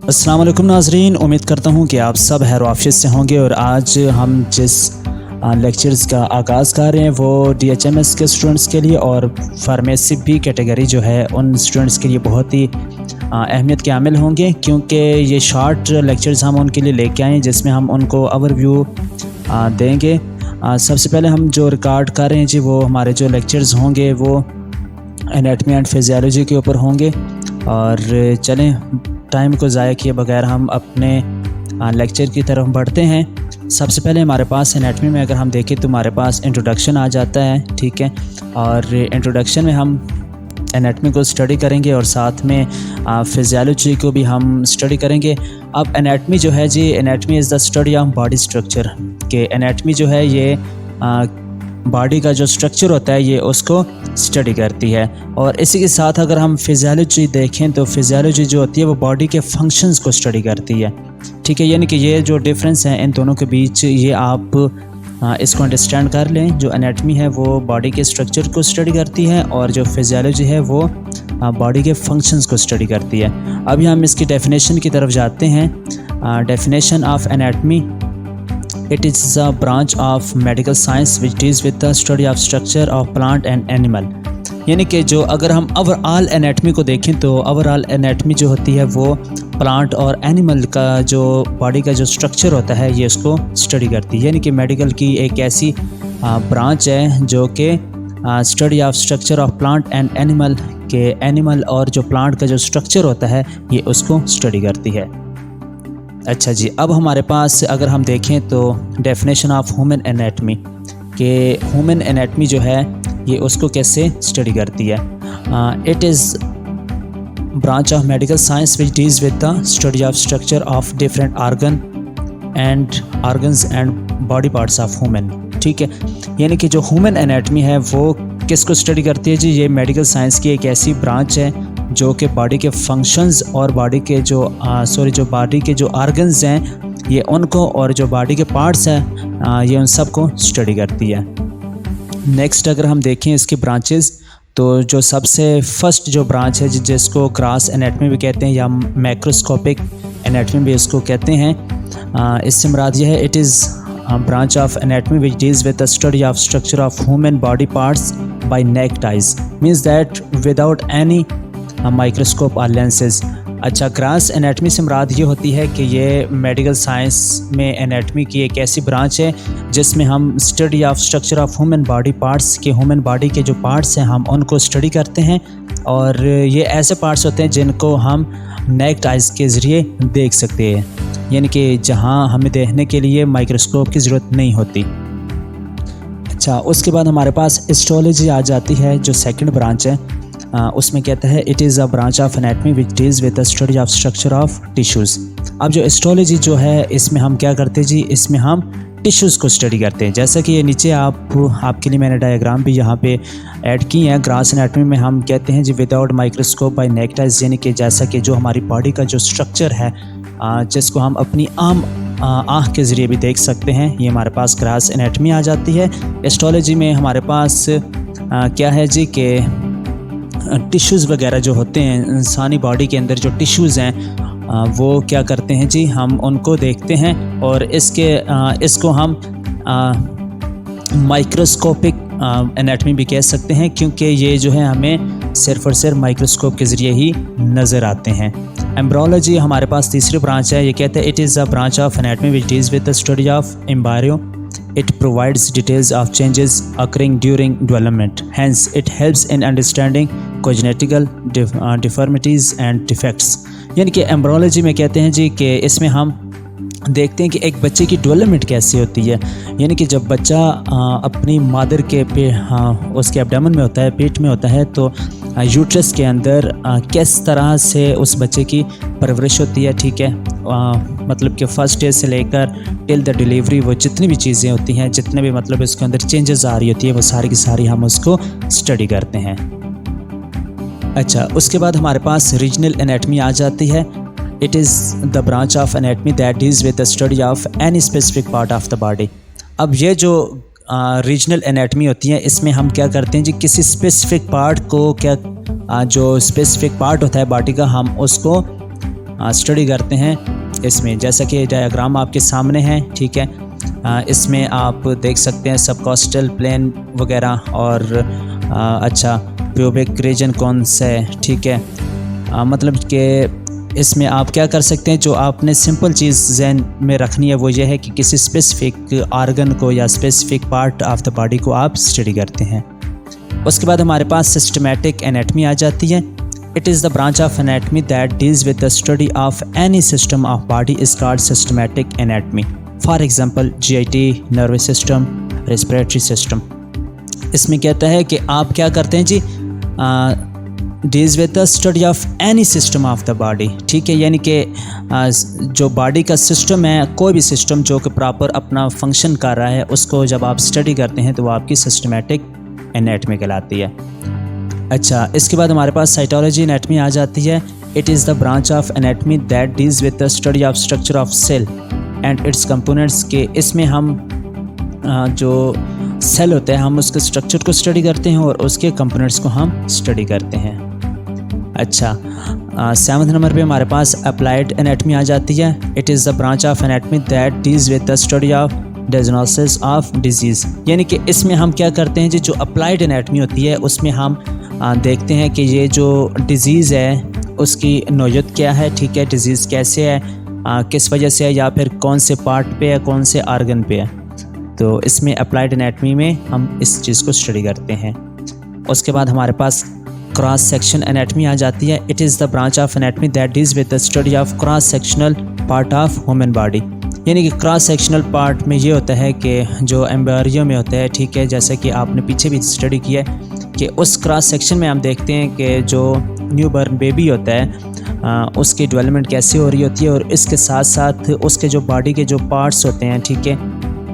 अस्सलाम वालेकुम नाज़रीन, उम्मीद करता हूँ कि आप सब खैर आफियत से होंगे। और आज हम जिस लेक्चर्स का आगाज़ कर रहे हैं वो DHMS के स्टूडेंट्स के लिए और फार्मेसी बी कैटेगरी जो है उन स्टूडेंट्स के लिए बहुत ही अहमियत के हामिल होंगे, क्योंकि ये शॉर्ट लेक्चर्स हम उनके लिए लेके आए हैं जिसमें हम उनको ओवरव्यू देंगे। सबसे पहले हम जो रिकॉर्ड कर रहे हैं जी वो हमारे जो लेक्चर्स होंगे वो एनाटमी एंड फिजियोलॉजी के ऊपर होंगे। और चलें टाइम को ज़ाया किए बगैर हम अपने लेक्चर की तरफ बढ़ते हैं। सबसे पहले हमारे पास एनाटमी में अगर हम देखें तो हमारे पास इंट्रोडक्शन आ जाता है, ठीक है। और इंट्रोडक्शन में हम एनाटमी को स्टडी करेंगे और साथ में फिजियोलॉजी को भी हम स्टडी करेंगे। अब एनाटमी जो है जी, anatomy is the study of body structure. के एनाटमी जो है ये बॉडी का जो स्ट्रक्चर होता है ये उसको स्टडी करती है। और इसी के साथ अगर हम फिजियोलॉजी देखें तो फिजियोलॉजी जो होती है वो बॉडी के फंक्शंस को स्टडी करती है, ठीक है। यानी कि ये जो डिफरेंस है इन दोनों के बीच, ये आप इसको अंडरस्टैंड कर लें। जो एनाटमी है वो बॉडी के स्ट्रक्चर को स्टडी करती है और जो फिजियोलॉजी है वो बॉडी के फंक्शंस को स्टडी करती है। अभी हम इसकी डेफिनेशन की तरफ जाते हैं। Definition of anatomy: It is a branch of medical science which deals with the study of structure of plant and animal। यानी कि जो अगर हम ओवरऑल एनाटमी को देखें तो ओवरऑल एनाटमी जो होती है वो प्लांट और एनिमल का जो बॉडी का जो स्ट्रक्चर होता है ये उसको स्टडी करती है। यानी कि मेडिकल की एक ऐसी ब्रांच है जो कि study of structure of plant and animal के एनिमल और जो प्लांट का जो स्ट्रक्चर होता है ये उसको स्टडी करती है। अच्छा जी, अब हमारे पास अगर हम देखें तो डेफिनेशन ऑफ ह्यूमन एनाटमी के ह्यूमन एनाटमी जो है ये उसको कैसे स्टडी करती है। It is branch of medical science which deals with the study of structure of different organs and body parts of human, ठीक है। यानी कि जो ह्यूमन एनाटमी है वो किसको स्टडी करती है जी? ये मेडिकल साइंस की एक ऐसी ब्रांच है जो कि बॉडी के फंक्शंस और बॉडी के जो बॉडी के जो ऑर्गन्स हैं ये उनको और जो बॉडी के पार्ट्स हैं ये उन सब को स्टडी करती है। नेक्स्ट अगर हम देखें इसकी ब्रांचेस तो जो सबसे फर्स्ट जो ब्रांच है जिसको ग्रास एनाटमी भी कहते हैं या मैक्रोस्कोपिक एनाटमी भी इसको कहते हैं, इससे मुराद ये है it is branch of anatomy which deals with the study of structure of human body parts by naked eyes, means that without any microscope or lenses। अच्छा, ग्रास एनाटमी से मुराद ये होती है कि ये मेडिकल साइंस में एनाटमी की एक ऐसी ब्रांच है जिसमें हम study of structure of human body parts के ह्यूमन बॉडी के जो पार्ट्स हैं हम उनको स्टडी करते हैं। और ये ऐसे पार्ट्स होते हैं जिनको हम नेक्ड आइज़ के ज़रिए देख सकते हैं, यानी कि जहां हमें देखने के लिए माइक्रोस्कोप की ज़रूरत नहीं होती। अच्छा, उसके बाद हमारे पास हिस्टोलॉजी आ जाती है जो सेकंड ब्रांच है। उसमें कहता है it is a branch of anatomy which deals with the study of structure of tissues. अब जो हिस्टोलॉजी जो है इसमें हम क्या करते हैं जी? इसमें हम टिश्यूज़ को स्टडी करते हैं। जैसा कि ये नीचे आपके लिए मैंने डायग्राम भी यहाँ पे ऐड की हैं। ग्रास एनाटमी में हम कहते हैं जी without microscope by naked eyes, यानी कि जैसा कि जो हमारी बॉडी का जो स्ट्रक्चर है जिसको हम अपनी आम आँख के ज़रिए भी देख सकते हैं, ये हमारे पास ग्रास एनाटमी आ जाती है। हिस्टोलॉजी में हमारे पास क्या है जी कि टिश्यूज़ वगैरह जो होते हैं इंसानी बॉडी के अंदर जो टिश्यूज़ हैं वो क्या करते हैं जी? हम उनको देखते हैं और इसको हम माइक्रोस्कोपिक एनाटमी भी कह सकते हैं, क्योंकि ये जो है हमें सिर्फ और सिर्फ माइक्रोस्कोप के ज़रिए ही नज़र आते हैं। एम्ब्रियोलॉजी हमारे पास तीसरी ब्रांच है। ये कहते हैं it is a branch of anatomy which deals with the study of embryo. It provides details of changes occurring during development. Hence, it helps in understanding congenital deformities and defects। यानी कि embryology में कहते हैं जी कि इसमें हम देखते हैं कि एक बच्चे की डेवलपमेंट कैसे होती है। यानी कि जब बच्चा अपनी मादर के उसके एब्डोमेन में होता है, पेट में होता है, तो यूट्रस के अंदर किस तरह से उस बच्चे की परवरिश होती है, ठीक है। मतलब कि फर्स्ट डे से लेकर टिल द डिलीवरी वो जितनी भी चीज़ें होती हैं, जितने भी मतलब इसके अंदर चेंजेस आ रही होती है वो सारी की सारी हम उसको स्टडी करते हैं। अच्छा, उसके बाद हमारे पास रीजनल एनाटमी आ जाती है। It is the branch of anatomy that deals with the study of any specific part of the body. अब ये जो रीजनल एनाटमी होती है इसमें हम क्या करते हैं जी? किसी स्पेसिफिक पार्ट को जो स्पेसिफिक पार्ट होता है बॉडी का हम उसको स्टडी करते हैं इसमें। जैसा कि डायग्राम आपके सामने है, ठीक है। इसमें आप देख सकते हैं सबकोस्टल प्लेन वगैरह और अच्छा प्यूबिक रीजन कौन सा है, ठीक है। मतलब कि इसमें आप क्या कर सकते हैं, जो आपने सिंपल चीज़ जहन में रखनी है वो ये है कि किसी स्पेसिफिक आर्गन को या specific part of the body को आप स्टडी करते हैं। उसके बाद हमारे पास सिस्टमैटिक एनाटमी आ जाती है। It is the branch of anatomy that deals with the study of any system of body is called systematic anatomy. For example GIT, nervous system, respiratory system. इसमें कहता है कि आप क्या करते हैं जी, deals with the study of any system of the body, ठीक है। यानी कि जो बॉडी का सिस्टम है, कोई भी सिस्टम जो कि प्रॉपर अपना फंक्शन कर रहा है, उसको जब आप स्टडी करते हैं तो वो आपकी सिस्टमैटिक एनाटमी कहलाती है। अच्छा, इसके बाद हमारे पास साइटोलॉजी एनाटमी आ जाती है। It is the branch of anatomy that deals with the study of structure of cell and its components. के इसमें हम जो सेल होते हैं हम उसके स्ट्रक्चर को स्टडी करते हैं और उसके कंपोनेंट्स को हम स्टडी करते हैं। अच्छा, 7वें नंबर पे हमारे पास अप्लाइड एनाटमी आ जाती है। It is the branch of anatomy that deals with the study of diagnosis of disease. यानी कि इसमें हम क्या करते हैं जी, जो अप्लाइड एनाटमी होती है उसमें हम देखते हैं कि ये जो डिज़ीज़ है उसकी नौयत क्या है, ठीक है, डिज़ीज़ कैसे है, किस वजह से है, या फिर कौन से पार्ट पे है, कौन से आर्गन पे है। तो इसमें अप्लाइड एनाटमी में हम इस चीज़ को स्टडी करते हैं। उसके बाद हमारे पास क्रॉस सेक्शन एनाटमी आ जाती है। It is the branch of anatomy that deals with the study of cross sectional part of human body. यानी कि क्रॉस सेक्शनल पार्ट में ये होता है कि जो एम्ब्रियो में होता है, ठीक है, जैसे कि आपने पीछे भी स्टडी किया है कि उस क्रॉस सेक्शन में हम देखते हैं कि जो न्यू बर्न बेबी होता है उसकी डेवलपमेंट कैसे हो रही होती है, और इसके साथ साथ उसके जो बॉडी के जो पार्ट्स होते हैं, ठीक है,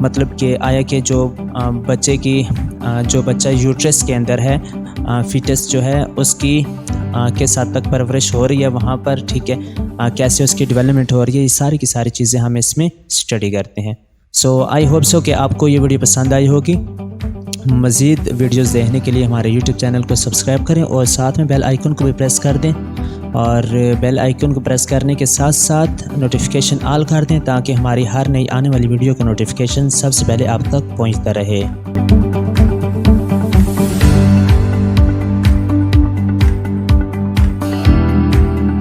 मतलब कि आया कि जो बच्चे की जो बच्चा यूट्रस के अंदर है, फीटस जो है उसकी किस हद तक परवरिश हो रही है वहाँ पर, ठीक है, कैसे उसकी डेवलपमेंट हो रही है, ये सारी की सारी चीज़ें हम इसमें स्टडी करते हैं। सो आई होप सो कि आपको ये वीडियो पसंद आई होगी। मज़ीद वीडियोस देखने के लिए हमारे YouTube चैनल को सब्सक्राइब करें और साथ में बेल आइकन को भी प्रेस कर दें, और बेल आइकन को प्रेस करने के साथ साथ नोटिफिकेशन ऑल कर दें ताकि हमारी हर नई आने वाली वीडियो का नोटिफिकेशन सबसे पहले आप तक पहुंचता रहे।